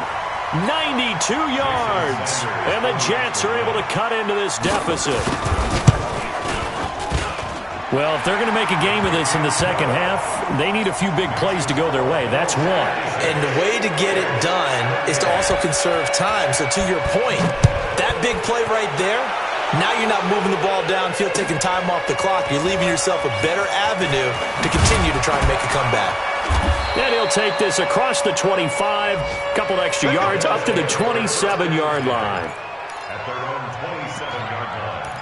92 yards. And the Jets are able to cut into this deficit. Well, if they're going to make a game of this in the second half, they need a few big plays to go their way. That's one. And the way to get it done is to also conserve time. So to your point, that big play right there, now you're not moving the ball downfield, taking time off the clock. You're leaving yourself a better avenue to continue to try and make a comeback. And he'll take this across the 25, a couple extra yards, up to the 27-yard line. At their own 27-yard line.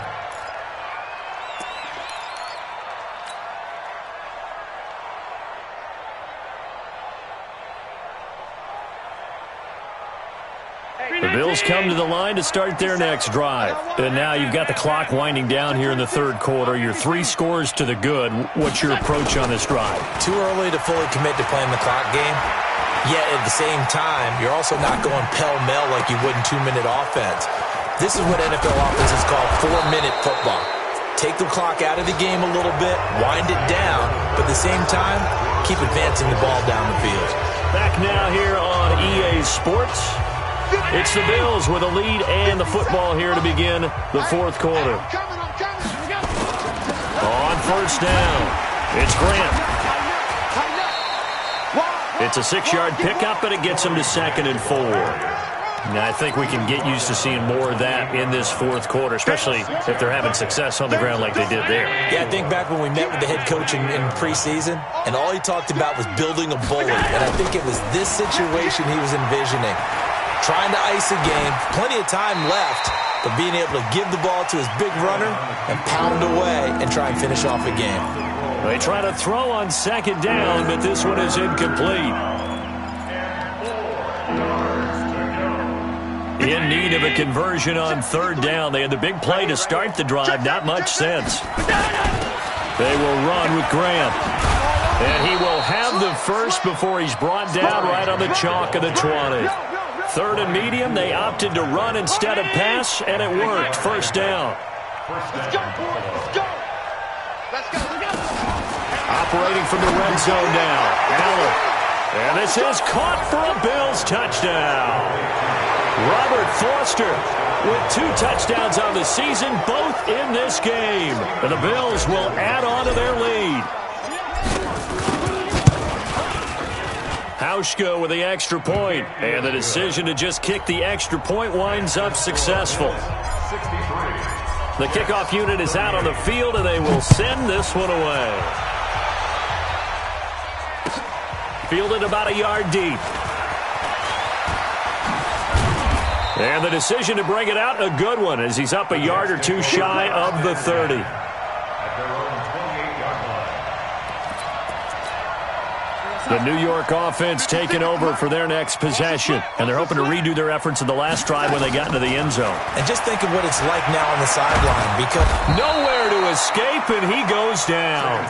The Bills come to the line to start their next drive. And now you've got the clock winding down here in the third quarter. You're 3 scores to the good. What's your approach on this drive? Too early to fully commit to playing the clock game. Yet at the same time, you're also not going pell-mell like you would in 2-minute offense. This is what NFL offenses call 4-minute football. Take the clock out of the game a little bit, wind it down, but at the same time, keep advancing the ball down the field. Back now here on EA Sports. It's the Bills with a lead and the football here to begin the fourth quarter. On first down, it's Grant. It's a 6-yard pickup, and it gets him to 2nd and 4. Now, I think we can get used to seeing more of that in this fourth quarter, especially if they're having success on the ground like they did there. Yeah, I think back when we met with the head coach in preseason, and all he talked about was building a bully. And I think it was this situation he was envisioning. Trying to ice a game, plenty of time left, but being able to give the ball to his big runner and pound away and try and finish off a game. They try to throw on 2nd down, but this one is incomplete. In need of a conversion on 3rd down. They had the big play to start the drive. Not much sense. They will run with Graham. And he will have the first before he's brought down right on the chalk of the 20. 3rd and medium. They opted to run instead of pass, and it worked. First down. Let's go, boys. Let's go. Let's go. Operating from the red zone now. Allen. And this is caught for a Bills touchdown. Robert Foster with 2 touchdowns on the season, both in this game. And the Bills will add on to their lead. Hauschka with the extra point, and the decision to just kick the extra point winds up successful. The kickoff unit is out on the field, and they will send this one away. Fielded about a yard deep. And the decision to bring it out, a good one, as he's up a yard or 2 shy of the 30. The New York offense taking over for their next possession. And they're hoping to redo their efforts in the last drive when they got into the end zone. And just think of what it's like now on the sideline, because nowhere to escape, and he goes down.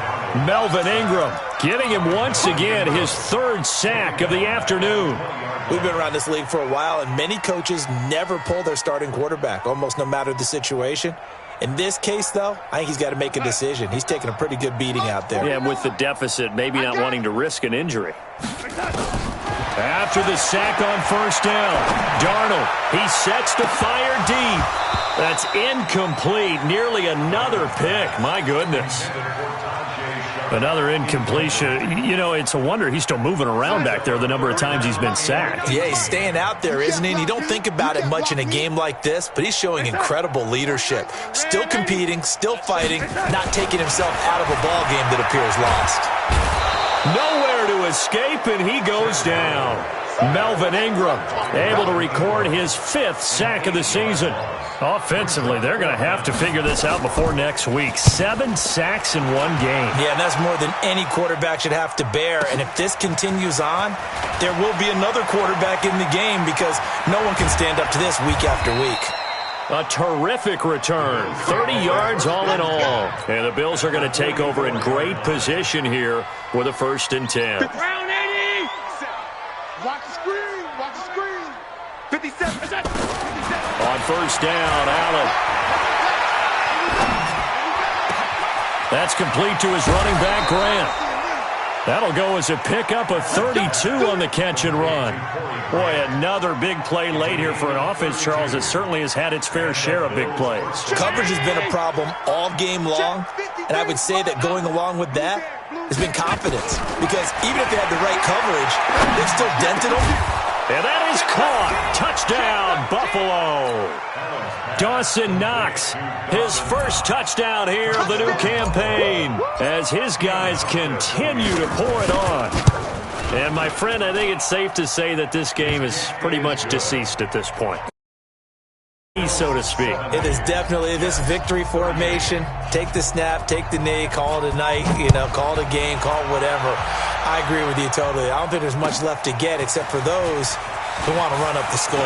Melvin Ingram getting him once again his 3rd sack of the afternoon. We've been around this league for a while, and many coaches never pull their starting quarterback, almost no matter the situation. In this case, though, I think he's got to make a decision. He's taking a pretty good beating out there. Yeah, with the deficit, maybe not wanting to risk an injury. After the sack on first down, Darnold, he sets to fire deep. That's incomplete. Nearly another pick. My goodness. Another incompletion. You know, it's a wonder he's still moving around back there the number of times he's been sacked. Yeah, he's staying out there, isn't he? And you don't think about it much in a game like this, but he's showing incredible leadership. Still competing, still fighting, not taking himself out of a ball game that appears lost. Nowhere to escape, and he goes down. Melvin Ingram able to record his 5th sack of the season. Offensively, they're going to have to figure this out before next week. 7 sacks in 1 game. Yeah, and that's more than any quarterback should have to bear. And if this continues on, there will be another quarterback in the game because no one can stand up to this week after week. A terrific return. 30 yards all in all. And the Bills are going to take over in great position here with a 1st and 10. Round 80. Watch the screen. Watch the screen. 57. On first down, Allen. That's complete to his running back, Grant. That'll go as a pickup of 32 on the catch and run. Boy, another big play late here for an offense, Charles, that certainly has had its fair share of big plays. Coverage has been a problem all game long, And I would say that going along with that has been confidence. Because even if they had the right coverage, they've still dented them. And that is caught. Touchdown, Buffalo. Dawson Knox, his first touchdown here of the new campaign as his guys continue to pour it on. And, my friend, I think it's safe to say that this game is pretty much deceased at this point, so to speak. It is definitely this victory formation. Take the snap, take the knee, call it a night, call it a game, call it whatever. I agree with you totally. I don't think there's much left to get except for those who want to run up the score.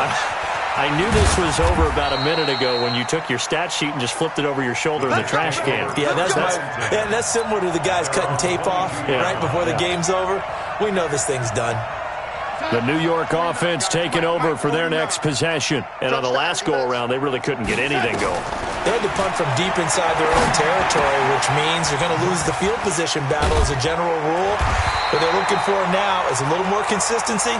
I knew this was over about a minute ago when you took your stat sheet and just flipped it over your shoulder in the trash can. Yeah, that's similar to the guys cutting tape off right before the game's over. We know this thing's done. The New York offense taking over for their next possession. And on the last go-around, they really couldn't get anything going. They had to punt from deep inside their own territory, which means they're going to lose the field position battle as a general rule. What they're looking for now is a little more consistency,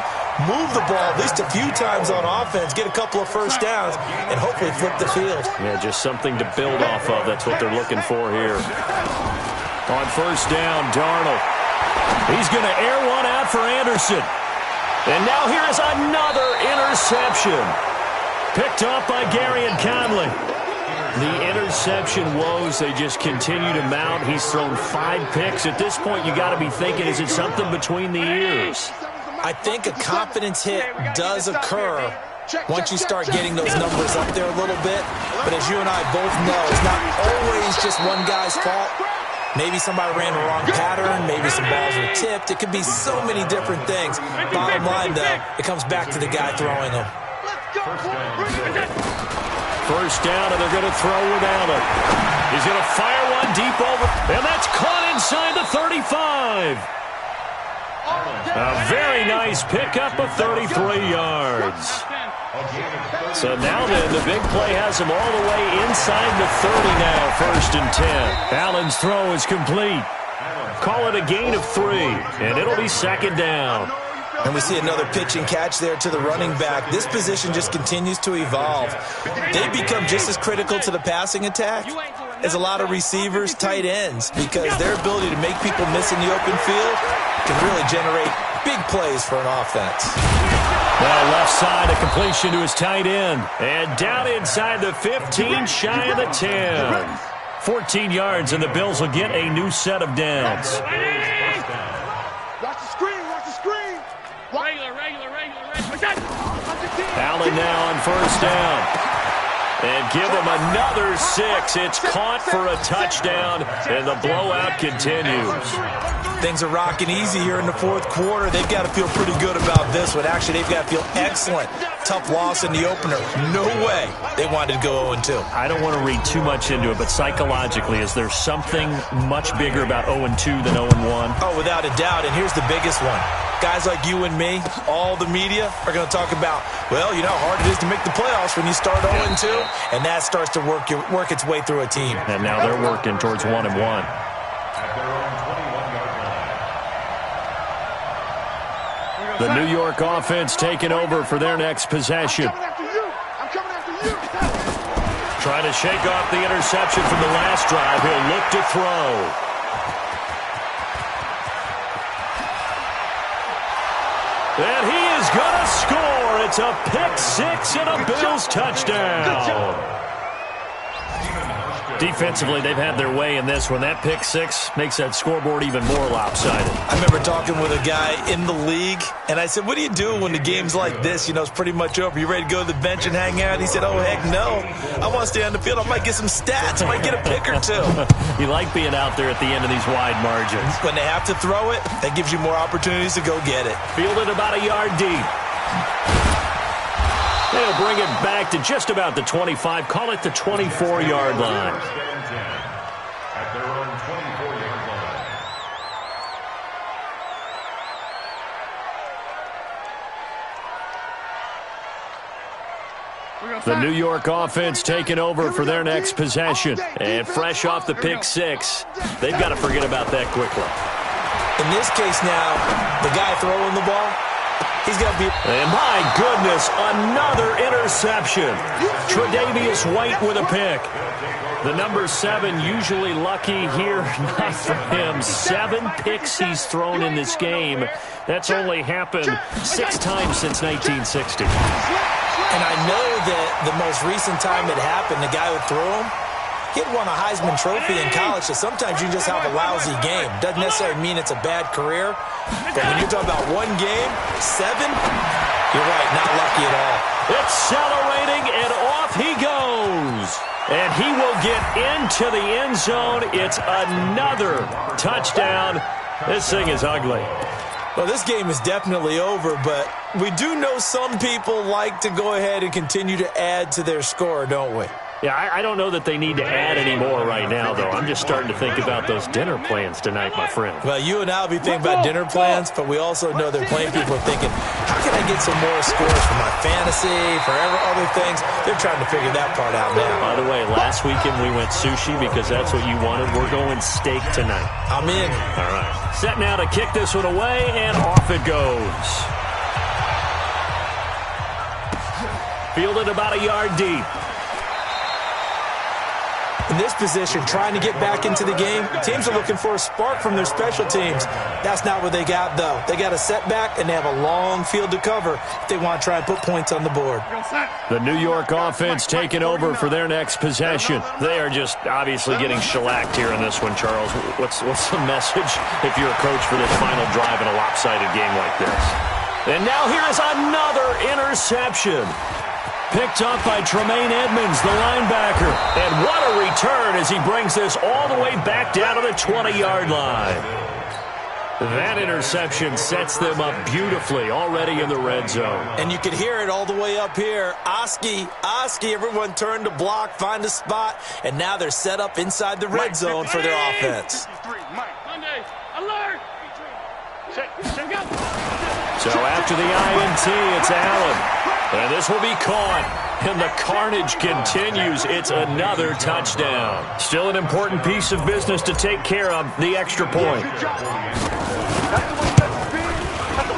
move the ball at least a few times on offense, get a couple of first downs, and hopefully flip the field. Yeah, just something to build off of. That's what they're looking for here. On first down, Darnold. He's going to air one out for Anderson. And now here is another interception. Picked off by Gary and Conley. The interception woes, they just continue to mount. He's thrown 5 picks. At this point, you got to be thinking, is it something between the ears? I think a confidence hit does occur once you start getting those numbers up there a little bit. But as you and I both know, it's not always just one guy's fault. Maybe somebody ran the wrong pattern. Maybe some balls were tipped. It could be so many different things. Bottom line, though, it comes back to the guy throwing them. First down, and they're going to throw without him. He's going to fire one deep over, and that's caught inside the 35. A very nice pickup of 33 yards. So now then, the big play has him all the way inside the 30 now, 1st and 10. Allen's throw is complete. Call it a gain of 3, and it'll be 2nd down. And we see another pitch and catch there to the running back. This position just continues to evolve. They become just as critical to the passing attack as a lot of receivers, tight ends, because their ability to make people miss in the open field can really generate big plays for an offense. Well, left side, a completion to his tight end. And down inside the 15, shy of the 10. 14 yards, and the Bills will get a new set of downs. Watch the screen, watch the screen. Regular. Allen now on first down. And give him another 6. It's caught for a touchdown, and the blowout continues. Things are rocking easy here in the 4th quarter. They've got to feel pretty good about this one. Actually, they've got to feel excellent. Tough loss in the opener. No way they wanted to go 0-2. I don't want to read too much into it, but psychologically, is there something much bigger about 0-2 than 0-1? Oh, without a doubt, and here's the biggest one. Guys like you and me, all the media, are going to talk about, well, you know how hard it is to make the playoffs when you start 0-2, and that starts to work its way through a team. And now they're working towards 1-1. The New York offense taking over for their next possession. I'm coming after you. Trying to shake off the interception from the last drive. He'll look to throw. And he is going to score. It's a pick-6 and a Bills touchdown. Defensively, they've had their way in this one. That pick-6 makes that scoreboard even more lopsided. I remember talking with a guy in the league, and I said, what do you do when the game's like this? You know, it's pretty much over. You ready to go to the bench and hang out? He said, oh, heck no. I want to stay on the field. I might get some stats. I might get a pick or 2. You like being out there at the end of these wide margins. When they have to throw it, that gives you more opportunities to go get it. Fielded about a yard deep. They'll bring it back to just about the 25. Call it the 24-yard line. At their own 24-yard line. The New York offense taking over for their next possession. And fresh off the pick-6, they've got to forget about that quickly. In this case now, the guy throwing the ball, He's got to be... And my goodness, another interception. Tre'Davious White with a pick. The number 7 usually lucky here, not for him. 7 picks he's thrown in this game. That's only happened 6 times since 1960. And I know that the most recent time it happened, the guy who threw him, he had won a Heisman Trophy in college, so sometimes you just have a lousy game. Doesn't necessarily mean it's a bad career, but when you're talking about one game, 7, you're right, not lucky at all. Accelerating, and off he goes. And he will get into the end zone. It's another touchdown. This thing is ugly. Well, this game is definitely over, but we do know some people like to go ahead and continue to add to their score, don't we? Yeah, I don't know that they need to add any more right now, though. I'm just starting to think about those dinner plans tonight, my friend. Well, you and I will be thinking about dinner plans, but we also know there are plenty of people thinking, how can I get some more scores for my fantasy, for other things? They're trying to figure that part out now. By the way, last weekend we went sushi because that's what you wanted. We're going steak tonight. I'm in. All right. Set now to kick this one away, and off it goes. Fielded about a yard deep. In this position, trying to get back into the game, teams are looking for a spark from their special teams. That's not what they got, though. They got a setback, and they have a long field to cover if they want to try and put points on the board. The New York offense taking over for their next possession. They are just obviously getting shellacked here in this one, Charles. What's the message if you're a coach for this final drive in a lopsided game like this? And now here is another interception. Picked up by Tremaine Edmonds, the linebacker. And what a return as he brings this all the way back down to the 20-yard line. That interception sets them up beautifully already in the red zone. And you can hear it all the way up here. Oski, everyone turned to block, find a spot, and now they're set up inside the red zone for their offense. So after the INT, it's Allen. And this will be caught. And the carnage continues. It's another touchdown. Still an important piece of business to take care of, the extra point.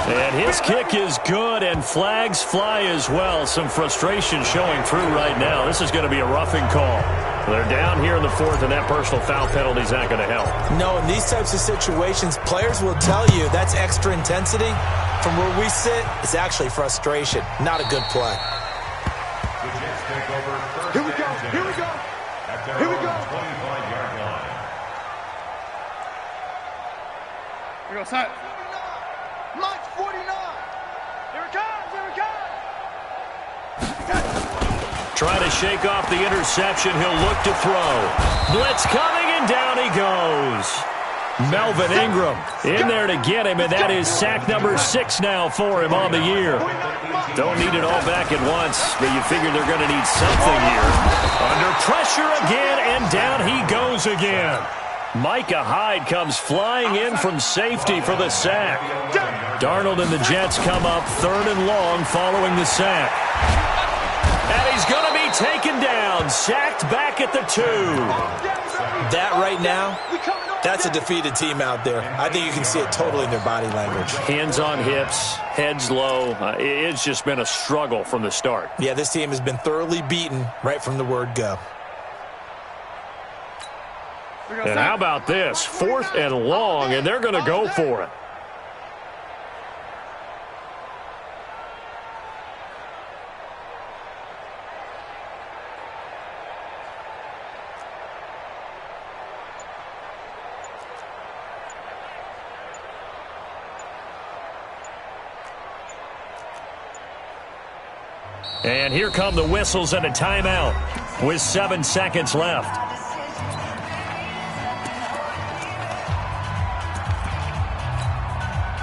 And his kick is good, and flags fly as well. Some frustration showing through right now. This is going to be a roughing call. They're down here in the 4th, and that personal foul penalty is not going to help. No, in these types of situations, players will tell you that's extra intensity. From where we sit, it's actually frustration. Not a good play. Here we go. Here we go. Here we go. 25-yard line. Here we go, set. March 49. Here it comes. Here it comes. Trying to shake off the interception. He'll look to throw. Blitz coming, and down he goes. Melvin Ingram in there to get him, and that is sack number 6 now for him on the year. Don't need it all back at once, but you figure they're going to need something here. Under pressure again, and down he goes again. Micah Hyde comes flying in from safety for the sack. Darnold and the Jets come up 3rd and long following the sack. And he's going to be taken down, sacked back at the 2. That right now, that's a defeated team out there. I think you can see it totally in their body language. Hands on hips, heads low. It's just been a struggle from the start. Yeah, this team has been thoroughly beaten right from the word go. And how about this? 4th and long, and they're going to go for it. And here come the whistles and a timeout with 7 seconds left.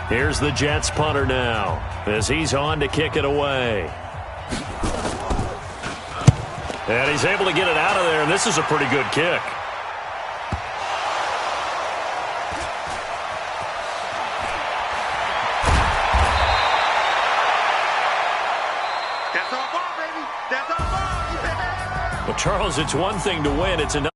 Here's the Jets punter now as he's on to kick it away. And he's able to get it out of there, and this is a pretty good kick. Well, Charles, it's one thing to win. It's another.